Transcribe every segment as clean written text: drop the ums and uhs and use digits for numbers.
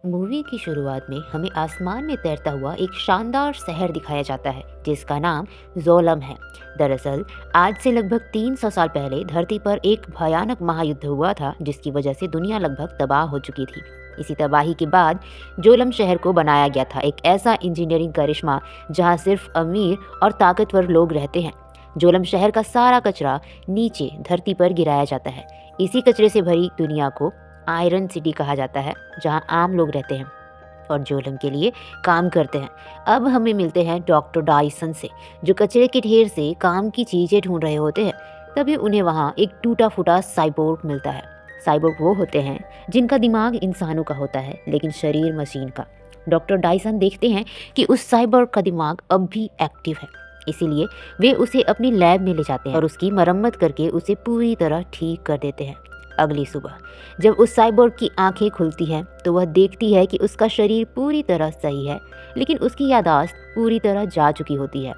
Movie की शुरुआत में हमें आसमान में तैरता हुआ एक शानदार शहर दिखाया जाता है जिसका नाम जोलम है। दरअसल आज से लगभग 300 साल पहले धरती पर एक भयानक महायुद्ध हुआ था जिसकी वजह से दुनिया लगभग तबाह हो चुकी थी। इसी तबाही के बाद जोलम शहर को बनाया गया था, एक ऐसा इंजीनियरिंग करिश्मा जहां सिर्फ अमीर और ताकतवर लोग रहते हैं। जोलम शहर का सारा कचरा नीचे धरती पर गिराया जाता है। इसी कचरे से भरी दुनिया को आयरन सिटी कहा जाता है, जहां आम लोग रहते हैं और जोलम के लिए काम करते हैं। अब हमें मिलते हैं डॉक्टर डाइसन से, जो कचरे के ढेर से काम की चीजें ढूंढ रहे होते हैं। तभी उन्हें वहां एक टूटा फूटा साइबोर्ग मिलता है। साइबोर्ग वो होते हैं जिनका दिमाग इंसानों का होता है लेकिन शरीर मशीन का। डॉक्टर डाइसन देखते हैं कि उस साइबोर्ग का दिमाग अब भी एक्टिव है, इसीलिए वे उसे अपनी लैब में ले जाते हैं और उसकी मरम्मत करके उसे पूरी तरह ठीक कर देते हैं। अगली सुबह जब उस साइबोर्ग की आंखें खुलती हैं तो वह देखती है कि उसका शरीर पूरी तरह सही है, लेकिन उसकी याददाश्त पूरी तरह जा चुकी होती है।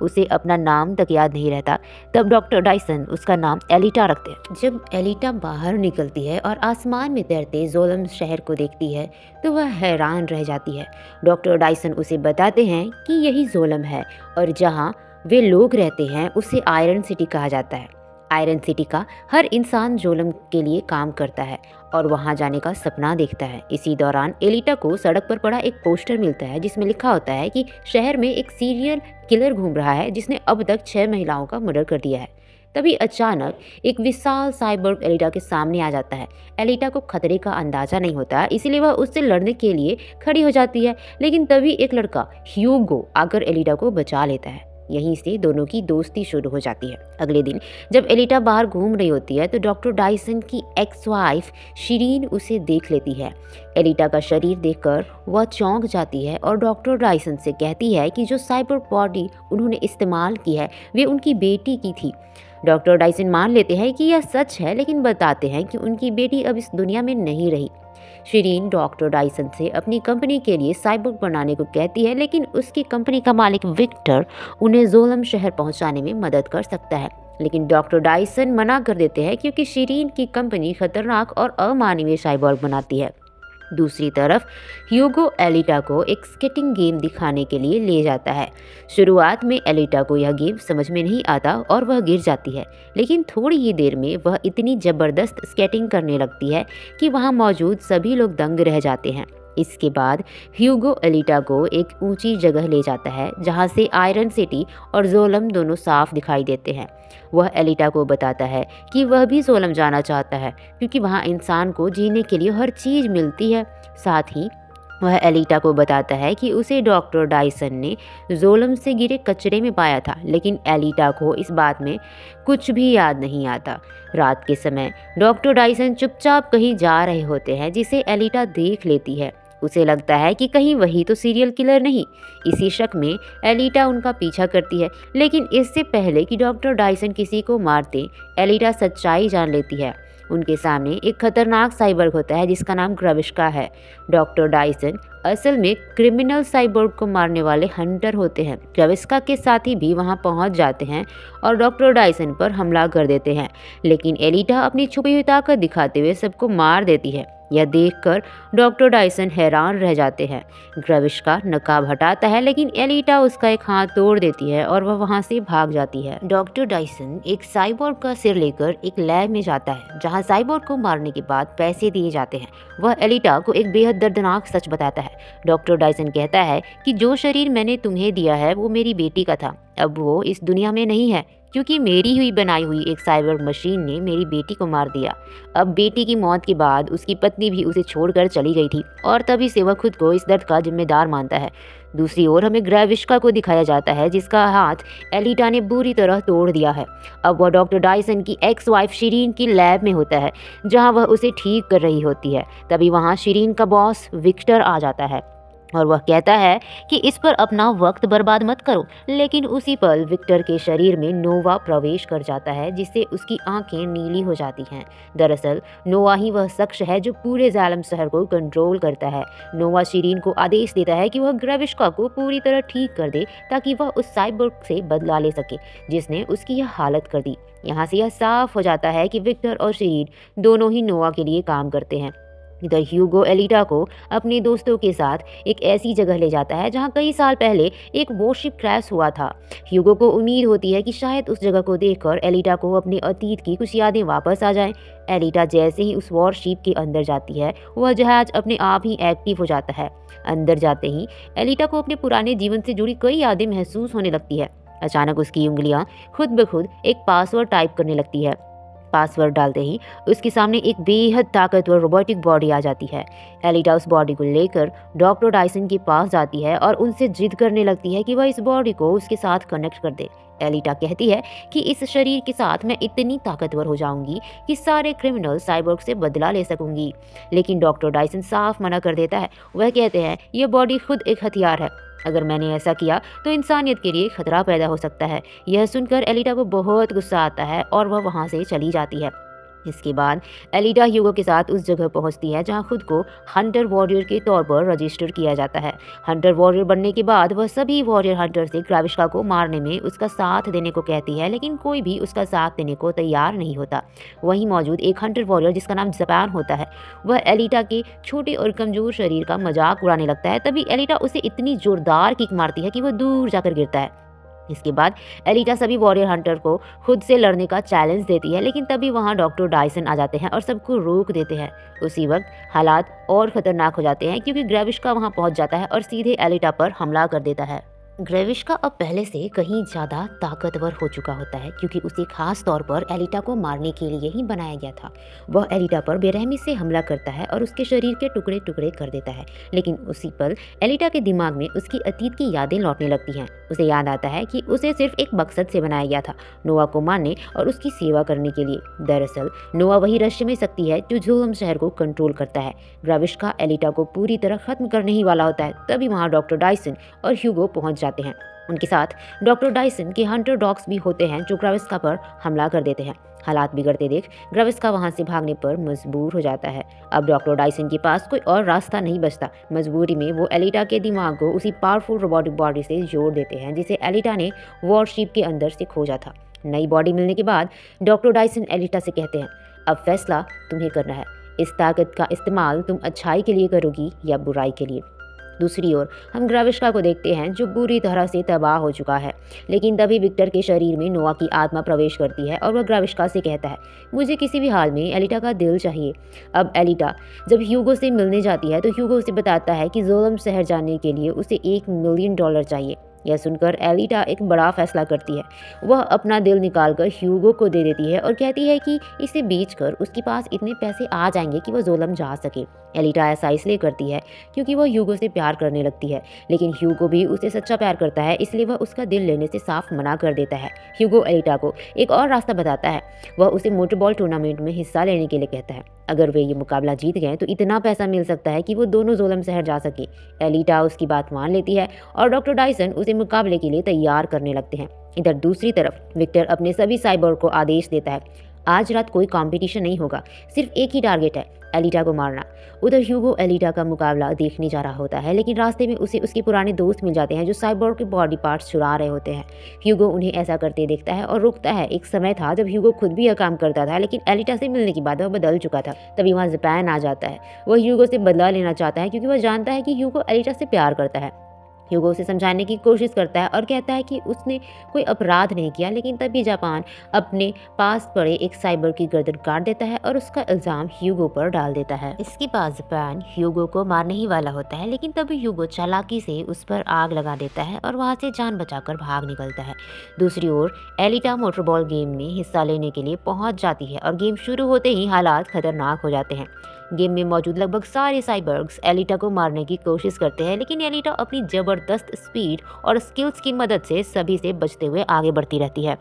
उसे अपना नाम तक याद नहीं रहता। तब डॉक्टर डाइसन उसका नाम एलिटा रखते हैं। जब एलिटा बाहर निकलती है और आसमान में तैरते जोलम शहर को देखती है तो वह हैरान रह जाती है। डॉक्टर डाइसन उसे बताते हैं कि यही जोलम है और जहाँ वे लोग रहते हैं उसे आयरन सिटी कहा जाता है। आयरन सिटी का हर इंसान जोलम के लिए काम करता है और वहां जाने का सपना देखता है। इसी दौरान एलिटा को सड़क पर पड़ा एक पोस्टर मिलता है जिसमें लिखा होता है कि शहर में एक सीरियल किलर घूम रहा है जिसने अब तक 6 महिलाओं का मर्डर कर दिया है। तभी अचानक एक विशाल साइबोर्ग एलिटा के सामने आ जाता है। एलिटा को खतरे का अंदाजा नहीं होता, इसीलिए वह उससे लड़ने के लिए खड़ी हो जाती है, लेकिन तभी एक लड़का ह्यूगो आकर एलिटा को बचा लेता है। यहीं से दोनों की दोस्ती शुरू हो जाती है। अगले दिन जब एलिटा बाहर घूम रही होती है तो डॉक्टर डाइसन की एक्स वाइफ शिरीन उसे देख लेती है। एलिटा का शरीर देखकर वह चौंक जाती है और डॉक्टर डाइसन से कहती है कि जो साइबर बॉडी उन्होंने इस्तेमाल की है वे उनकी बेटी की थी। डॉक्टर डाइसन मान लेते हैं कि यह सच है, लेकिन बताते हैं कि उनकी बेटी अब इस दुनिया में नहीं रही। शिरीन डॉक्टर डाइसन से अपनी कंपनी के लिए साइबोर्ग बनाने को कहती है, लेकिन उसकी कंपनी का मालिक विक्टर उन्हें जोलम शहर पहुंचाने में मदद कर सकता है। लेकिन डॉक्टर डाइसन मना कर देते हैं क्योंकि शिरीन की कंपनी खतरनाक और अमानवीय साइबोर्ग बनाती है। दूसरी तरफ ह्यूगो एलिटा को एक स्केटिंग गेम दिखाने के लिए ले जाता है। शुरुआत में एलिटा को यह गेम समझ में नहीं आता और वह गिर जाती है, लेकिन थोड़ी ही देर में वह इतनी ज़बरदस्त स्केटिंग करने लगती है कि वहां मौजूद सभी लोग दंग रह जाते हैं। इसके बाद ह्यूगो एलिटा को एक ऊंची जगह ले जाता है जहां से आयरन सिटी और जोलम दोनों साफ दिखाई देते हैं। वह एलिटा को बताता है कि वह भी जोलम जाना चाहता है क्योंकि वहां इंसान को जीने के लिए हर चीज़ मिलती है। साथ ही वह एलिटा को बताता है कि उसे डॉक्टर डाइसन ने जोलम से गिरे कचरे में पाया था, लेकिन एलिटा को इस बात में कुछ भी याद नहीं आता। रात के समय डॉक्टर डाइसन चुपचाप कहीं जा रहे होते हैं जिसे एलिटा देख लेती है। उसे लगता है कि कहीं वही तो सीरियल किलर नहीं। इसी शक में एलिटा उनका पीछा करती है, लेकिन इससे पहले कि डॉक्टर डाइसन किसी को मारते, एलिटा सच्चाई जान लेती है। उनके सामने एक खतरनाक साइबोर्ग होता है जिसका नाम ग्रविश्का है। डॉक्टर डाइसन असल में क्रिमिनल साइबोर्ग को मारने वाले हंटर होते हैं। ग्रविश्का के साथी भी वहां पहुंच जाते हैं और डॉक्टर डाइसन पर हमला कर देते हैं, लेकिन एलिटा अपनी छुपी हुई ताकत दिखाते हुए सबको मार देती है। यह देखकर डॉक्टर डाइसन हैरान रह जाते हैं। ग्रविश्का नकाब हटाता है, लेकिन एलिटा उसका एक हाथ तोड़ देती है और वह वहां से भाग जाती है। डॉक्टर डाइसन एक साइबोर्ग का सिर लेकर एक लैब में जाता है जहां साइबोर्ग को मारने के बाद पैसे दिए जाते हैं। वह एलिटा को एक बेहद दर्दनाक सच बताता है। डॉक्टर डाइसन कहता है कि जो शरीर मैंने तुम्हें दिया है वो मेरी बेटी का था, अब वो इस दुनिया में नहीं है क्योंकि मेरी हुई बनाई हुई एक साइबोर्ग मशीन ने मेरी बेटी को मार दिया। अब बेटी की मौत के बाद उसकी पत्नी भी उसे छोड़कर चली गई थी और तभी से वह खुद को इस दर्द का जिम्मेदार मानता है। दूसरी ओर हमें ग्रविश्का को दिखाया जाता है जिसका हाथ एलिटा ने बुरी तरह तोड़ दिया है। अब वह डॉक्टर डाइसन की एक्स वाइफ शिरीन की लैब में होता है जहां वह उसे ठीक कर रही होती है। तभी वहां शिरीन का बॉस विक्टर आ जाता है और वह कहता है कि इस पर अपना वक्त बर्बाद मत करो, लेकिन उसी पल विक्टर के शरीर में नोवा प्रवेश कर जाता है जिससे उसकी आंखें नीली हो जाती हैं। दरअसल नोवा ही वह शख्स है जो पूरे जालम शहर को कंट्रोल करता है। नोवा शिरीन को आदेश देता है कि वह ग्रविश्का को पूरी तरह ठीक कर दे ताकि वह उस साइबोर्ग से बदला ले सके जिसने उसकी यह हालत कर दी। यहाँ से यह साफ हो जाता है कि विक्टर और शिरीन दोनों ही नोवा के लिए काम करते हैं। इधर ह्यूगो एलिटा को अपने दोस्तों के साथ एक ऐसी जगह ले जाता है जहां कई साल पहले एक वॉरशिप क्रैश हुआ था। ह्यूगो को उम्मीद होती है कि शायद उस जगह को देखकर एलिटा को अपने अतीत की कुछ यादें वापस आ जाएं। एलिटा जैसे ही उस वॉरशिप के अंदर जाती है, वह जहाज अपने आप ही एक्टिव हो जाता है। अंदर जाते ही एलिटा को अपने पुराने जीवन से जुड़ी कई यादें महसूस होने लगती है। अचानक उसकी उंगलियां खुद ब खुद एक पासवर्ड टाइप करने लगती है। पासवर्ड डालते ही उसके सामने एक बेहद ताकतवर रोबोटिक बॉडी आ जाती है। एलिटा उस बॉडी को लेकर डॉक्टर डायसन के पास जाती है और उनसे जिद करने लगती है कि वह इस बॉडी को उसके साथ कनेक्ट कर दे। एलिटा कहती है कि इस शरीर के साथ मैं इतनी ताकतवर हो जाऊंगी कि सारे क्रिमिनल साइबोर्ग से बदला ले सकूंगी। लेकिन डॉक्टर डायसन साफ मना कर देता है। वह कहते हैं यह बॉडी खुद एक हथियार है। अगर मैंने ऐसा किया तो इंसानियत के लिए खतरा पैदा हो सकता है। यह सुनकर एलिटा को बहुत गुस्सा आता है और वह वहां से चली जाती है। इसके बाद एलिटा ह्यूगो के साथ उस जगह पहुंचती है जहां खुद को हंटर वॉरियर के तौर पर रजिस्टर किया जाता है। हंटर वॉरियर बनने के बाद वह सभी वॉरियर हंटर से ग्राविश्का को मारने में उसका साथ देने को कहती है, लेकिन कोई भी उसका साथ देने को तैयार नहीं होता। वहीं मौजूद एक हंटर वॉरियर जिसका नाम जापान होता है, वह एलिटा के छोटे और कमजोर शरीर का मजाक उड़ाने लगता है। तभी एलिटा उसे इतनी जोरदार किक मारती है कि वह दूर जाकर गिरता है। इसके बाद एलिटा सभी वॉरियर हंटर को खुद से लड़ने का चैलेंज देती है, लेकिन तभी वहां डॉक्टर डायसन आ जाते हैं और सबको रोक देते हैं। उसी वक्त हालात और खतरनाक हो जाते हैं क्योंकि ग्रेविश्का वहां पहुंच जाता है और सीधे एलिटा पर हमला कर देता है। ग्रेविश्का अब पहले से कहीं ज़्यादा ताकतवर हो चुका होता है क्योंकि उसे खास तौर पर एलिटा को मारने के लिए ही बनाया गया था। वह एलिटा पर बेरहमी से हमला करता है और उसके शरीर के टुकड़े टुकड़े कर देता है। लेकिन उसी पल एलिटा के दिमाग में उसकी अतीत की यादें लौटने लगती हैं। उसे याद आता है कि उसे सिर्फ एक मकसद से बनाया गया था, नोआ को मारने और उसकी सेवा करने के लिए। दरअसल नोआ वही रहस्यमय शक्ति है जो झोलम शहर को कंट्रोल करता है। ग्रेविश्का एलिटा को पूरी तरह खत्म करने ही वाला होता है। तभी वहाँ डॉक्टर डायसन और ह्यूगो पहुंच जाते हैं। उनके साथ डॉक्टर डायसन के हंटर डॉग्स भी होते हैं जो ग्रेविश्का पर हमला कर देते हैं। हालात बिगड़ते देख ग्रेविश्का वहां से भागने पर मजबूर हो जाता है। अब डॉक्टर डायसन के पास कोई और रास्ता नहीं बचता। मजबूरी में वो एलिटा के दिमाग को उसी पावरफुल रोबोटिक बॉडी से जोड़ देते हैं जिसे एलिटा ने वॉरशिप के अंदर से खोजा था। नई बॉडी मिलने के बाद डॉक्टर डायसन एलिटा से कहते हैं, अब फैसला तुम्हें करना है। इस ताकत का इस्तेमाल तुम अच्छाई के लिए करोगी या बुराई के लिए। दूसरी ओर हम ग्रेविश्का को देखते हैं जो बुरी तरह से तबाह हो चुका है। लेकिन तभी विक्टर के शरीर में नोआ की आत्मा प्रवेश करती है और वह ग्रेविश्का से कहता है, मुझे किसी भी हाल में एलिटा का दिल चाहिए। अब एलिटा जब ह्यूगो से मिलने जाती है तो ह्यूगो उसे बताता है कि जोलम शहर जाने के लिए उसे $1 मिलियन चाहिए। यह सुनकर एलिटा एक बड़ा फैसला करती है। वह अपना दिल निकालकर ह्यूगो को दे देती है और कहती है कि इसे बेचकर उसके पास इतने पैसे आ जाएंगे कि वह जोलम जा सके। एलिटा ऐसा इसलिए करती है क्योंकि वह ह्यूगो से प्यार करने लगती है, लेकिन ह्यूगो भी उसे सच्चा प्यार करता है, इसलिए वह उसका दिल लेने से साफ मना कर देता है। ह्यूगो एलिटा को एक और रास्ता बताता है। वह उसे मोटरबॉल टूर्नामेंट में हिस्सा लेने के लिए कहता है। अगर वे ये मुकाबला जीत गए तो इतना पैसा मिल सकता है कि वो दोनों जोलम शहर जा सके। एलिटा उसकी बात मान लेती है और डॉक्टर डायसन उसे मुकाबले के लिए तैयार करने लगते हैं। इधर दूसरी तरफ विक्टर अपने सभी साइबोर्ग को आदेश देता है, आज रात कोई कंपटीशन नहीं होगा, सिर्फ एक ही टारगेट है, एलिटा को मारना। उधर ह्यूगो एलिटा का मुकाबला देखने जा रहा होता है, लेकिन रास्ते में उसे उसके पुराने दोस्त मिल जाते हैं जो साइबोर्ग के बॉडी पार्ट्स चुरा रहे होते हैं। ह्यूगो उन्हें ऐसा करते देखता है और रुकता है। एक समय था जब ह्यूगो खुद भी यह काम करता था, लेकिन एलिटा से मिलने के बाद वह बदल चुका था। तभी वहाँ जापान आ जाता है। वह ह्यूगो से बदला लेना चाहता है क्योंकि वह जानता है कि ह्यूगो एलिटा से प्यार करता है। ह्यूगो उसे समझाने की कोशिश करता है और कहता है कि उसने कोई अपराध नहीं किया, लेकिन तभी जापान अपने पास पड़े एक साइबर की गर्दन काट देता है और उसका इल्जाम ह्यूगो पर डाल देता है। इसके बाद जापान ह्यूगो को मारने ही वाला होता है, लेकिन तभी ह्यूगो चालाकी से उस पर आग लगा देता है और वहां से जान बचाकर भाग निकलता है। दूसरी ओर एलिटा मोटरबॉल गेम में हिस्सा लेने के लिए पहुंच जाती है और गेम शुरू होते ही हालात खतरनाक हो जाते हैं। गेम में मौजूद लगभग सारे साइबर्ग्स एलिटा को मारने की कोशिश करते हैं, लेकिन एलिटा अपनी जबरदस्त स्पीड और स्किल्स की मदद से सभी से बचते हुए आगे बढ़ती रहती है।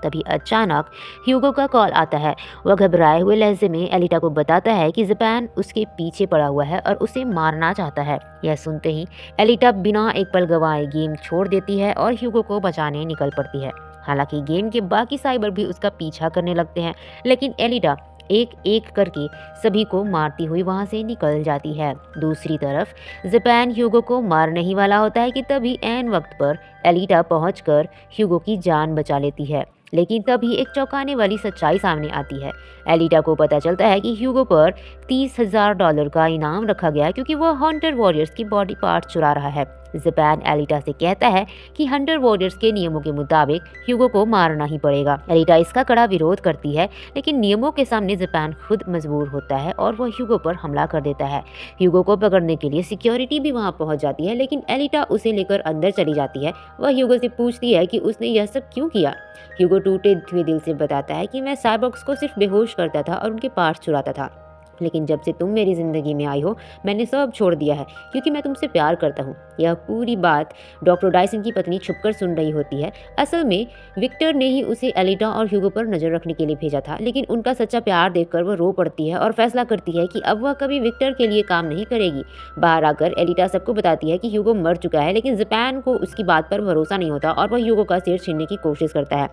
तभी अचानक ह्यूगो का कॉल आता है। वह घबराए हुए लहजे में एलिटा को बताता है कि जापान उसके पीछे पड़ा हुआ है और उसे मारना चाहता है। यह सुनते ही एलिटा बिना एक पल गंवाए गेम छोड़ देती है और ह्यूगो को बचाने निकल पड़ती है। हालांकि गेम के बाकी साइबर भी उसका पीछा करने लगते हैं, लेकिन एलिटा एक एक करके सभी को मारती हुई वहां से निकल जाती है। दूसरी तरफ जापान ह्यूगो को मारने ही वाला होता है कि तभी ऐन वक्त पर एलिटा पहुंचकर ह्यूगो की जान बचा लेती है। लेकिन तभी एक चौंकाने वाली सच्चाई सामने आती है। एलिटा को पता चलता है कि ह्यूगो पर $30,000 का इनाम रखा गया है क्योंकि वह हंटर वॉरियर्स की बॉडी पार्ट चुरा रहा है। जापान एलिटा से कहता है कि हंटर वॉरियर्स के नियमों के मुताबिक ह्यूगो को मारना ही पड़ेगा। एलिटा इसका कड़ा विरोध करती है, लेकिन नियमों के सामने जापान खुद मजबूर होता है और वह ह्यूगो पर हमला कर देता है। ह्यूगो को पकड़ने के लिए सिक्योरिटी भी वहां पहुंच जाती है, लेकिन एलिटा उसे लेकर अंदर चली जाती है। वह ह्यूगो से पूछती है कि उसने यह सब क्यों किया। ह्यूगो टूटे हुए दिल से बताता है कि मैं साइबॉर्ग्स को सिर्फ बेहोश करता था और उनके पार्ट्स चुराता था, लेकिन जब से तुम मेरी ज़िंदगी में आई हो मैंने सब छोड़ दिया है क्योंकि मैं तुमसे प्यार करता हूँ। यह पूरी बात डॉक्टर डायसन की पत्नी छुपकर सुन रही होती है। असल में विक्टर ने ही उसे एलिटा और ह्यूगो पर नज़र रखने के लिए भेजा था, लेकिन उनका सच्चा प्यार देखकर वह रो पड़ती है और फैसला करती है कि अब वह कभी विक्टर के लिए काम नहीं करेगी। बाहर आकर एलिटा सबको बताती है कि ह्यूगो मर चुका है, लेकिन जापान को उसकी बात पर भरोसा नहीं होता और वह ह्यूगो का सिर छीनने की कोशिश करता है।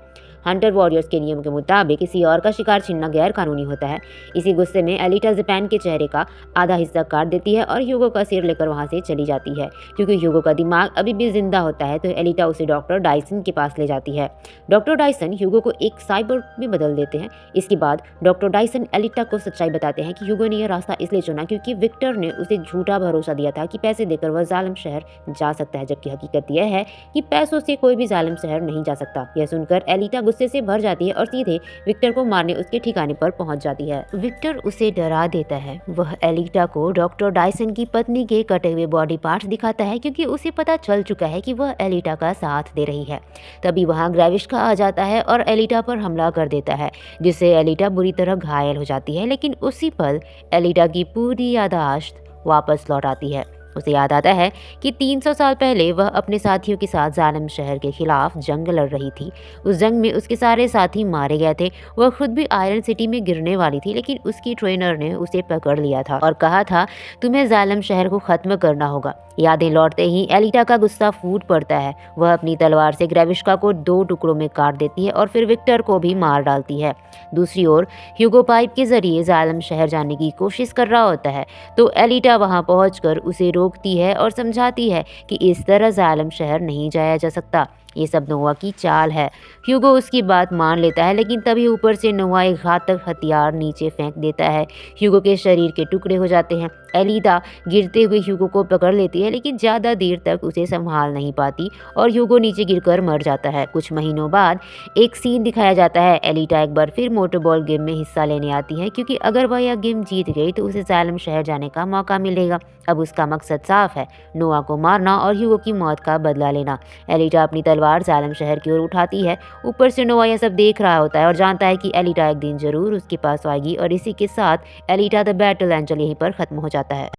हंटर वॉरियर्स के नियम के मुताबिक किसी और का शिकार छीनना गैर कानूनी होता है। इसी गुस्से में एलिटा जापान के चेहरे का आधा हिस्सा काट देती है और ह्यूगो का सिर लेकर वहां से चली जाती है। क्योंकि ह्यूगो का दिमाग अभी भी जिंदा होता है तो एलिटा उसे डॉक्टर डायसन के पास ले जाती है। डॉक्टर डायसन ह्यूगो को एक साइबोर्ग में बदल देते हैं। इसके बाद डॉक्टर डायसन एलिटा को सच्चाई बताते हैं कि ह्यूगो ने यह रास्ता इसलिए चुना क्योंकि विक्टर ने उसे झूठा भरोसा दिया था कि पैसे देकर वह जालिम शहर जा सकता है, जबकि हकीकत यह है कि पैसों से कोई भी जालिम शहर नहीं जा सकता। यह सुनकर एलिटा गुस्से से भर जाती है और सीधे विक्टर को मारने उसके ठिकाने पर पहुंच जाती है। विक्टर उसे डरा देता है। वह एलिटा को डॉक्टर डायसन की पत्नी के कटे हुए बॉडी पार्ट्स दिखाता है क्योंकि उसे पता चल चुका है कि वह एलिटा का साथ दे रही है। तभी वहां ग्रेविश्का आ जाता है और एलिटा पर हमला कर देता है, जिससे एलिटा बुरी तरह घायल हो जाती है। लेकिन उसी पल एलिटा की पूरी याददाश्त वापस लौट आती है। उसे याद आता है कि 300 साल पहले वह अपने साथियों के साथ जालिम शहर के खिलाफ जंग लड़ रही थी। उस जंग में उसके सारे साथी मारे गए थे। वह खुद भी आयरन सिटी में गिरने वाली थी, लेकिन उसकी ट्रेनर ने उसे पकड़ लिया था और कहा था तुम्हें जालिम शहर को खत्म करना होगा। यादें लौटते ही एलिटा का गुस्सा फूट पड़ता है। वह अपनी तलवार से ग्रेविश्का को 2 टुकड़ों में काट देती है और फिर विक्टर को भी मार डालती है। दूसरी ओर ह्यूगो पाइप के जरिए जालिम शहर जाने की कोशिश कर रहा होता है, तो एलिटा वहां पहुंचकर उसे रोकती है और समझाती है कि इस तरह जालिम शहर नहीं जाया जा सकता। ये सब नोआ की चाल है। ह्यूगो उसकी बात मान लेता है, लेकिन तभी ऊपर से नोआ एक घातक हथियार नीचे फेंक देता है। ह्यूगो के शरीर के टुकड़े हो जाते हैं। एलिटा गिरते हुए ह्यूगो को पकड़ लेती है, लेकिन ज़्यादा देर तक उसे संभाल नहीं पाती और ह्यूगो नीचे गिरकर मर जाता है। कुछ महीनों बाद एक सीन दिखाया जाता है। एलिटा एक बार फिर मोटरबॉल गेम में हिस्सा लेने आती है क्योंकि अगर वह यह गेम जीत गई तो उसे जालिम शहर जाने का मौका मिलेगा। अब उसका मकसद साफ है, नोआ को मारना और ह्यूगो की मौत का बदला लेना। एलिटा अपनी तलवार जालिम शहर की ओर उठाती है। ऊपर से नोआ यह सब देख रहा होता है और जानता है कि एलिटा एक दिन जरूर उसके पास आएगी और इसी के साथ एलिटा द बैटल एंजल यहीं पर खत्म हो जाता है।